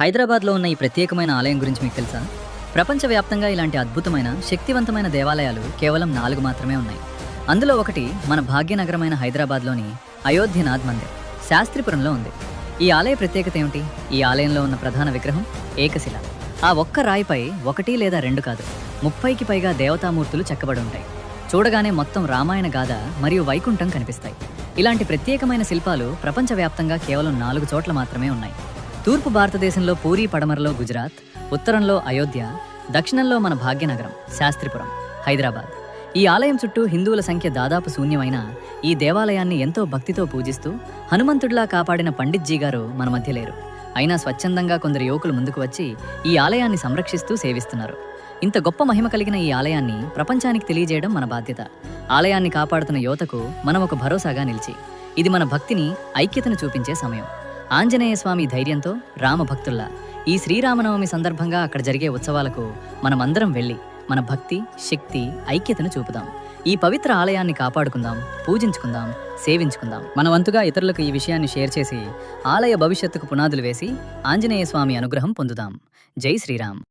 హైదరాబాద్లో ఉన్న ఈ ప్రత్యేకమైన ఆలయం గురించి మీకు తెలుసా? ప్రపంచవ్యాప్తంగా ఇలాంటి అద్భుతమైన, శక్తివంతమైన దేవాలయాలు కేవలం 4 మాత్రమే ఉన్నాయి. అందులో ఒకటి మన భాగ్యనగరమైన హైదరాబాద్లోని అయోధ్యనాథ్ మందిర్, శాస్త్రిపురంలో ఉంది. ఈ ఆలయ ప్రత్యేకత ఏమిటి? ఈ ఆలయంలో ఉన్న ప్రధాన విగ్రహం ఏకశిల. ఆ ఒక్క రాయిపై 1 లేదా 2 కాదు, 30కి పైగా దేవతామూర్తులు చెక్కబడి ఉంటాయి. చూడగానే మొత్తం రామాయణ గాథ మరియు వైకుంఠం కనిపిస్తాయి. ఇలాంటి ప్రత్యేకమైన శిల్పాలు ప్రపంచవ్యాప్తంగా కేవలం 4 చోట్ల మాత్రమే ఉన్నాయి. తూర్పు భారతదేశంలో పూరీ, పడమరలో గుజరాత్, ఉత్తరంలో అయోధ్య, దక్షిణంలో మన భాగ్యనగరం శాస్త్రిపురం, హైదరాబాద్. ఈ ఆలయం చుట్టూ హిందువుల సంఖ్య దాదాపు శూన్యమైన ఈ దేవాలయాన్ని ఎంతో భక్తితో పూజిస్తూ హనుమంతుడిలా కాపాడిన పండిట్జీ గారు మన మధ్య లేరు. అయినా స్వచ్ఛందంగా కొందరు యువకులు ముందుకు వచ్చి ఈ ఆలయాన్ని సంరక్షిస్తూ సేవిస్తున్నారు. ఇంత గొప్ప మహిమ కలిగిన ఈ ఆలయాన్ని ప్రపంచానికి తెలియజేయడం మన బాధ్యత. ఆలయాన్ని కాపాడుతున్న యువతకు మనం ఒక భరోసాగా నిలిచి, ఇది మన భక్తిని, ఐక్యతను చూపించే సమయం. ఆంజనేయ స్వామి ధైర్యంతో రామభక్తుల్లా ఈ శ్రీరామనవమి సందర్భంగా అక్కడ జరిగే ఉత్సవాలకు మనమందరం వెళ్ళి మన భక్తి, శక్తి, ఐక్యతను చూపుదాం. ఈ పవిత్ర ఆలయాన్ని కాపాడుకుందాం, పూజించుకుందాం, సేవించుకుందాం. మన వంతుగా ఇతరులకు ఈ విషయాన్ని షేర్ చేసి ఆలయ భవిష్యత్తుకు పునాదులు వేసి ఆంజనేయ స్వామి అనుగ్రహం పొందుదాం. జై శ్రీరామ్.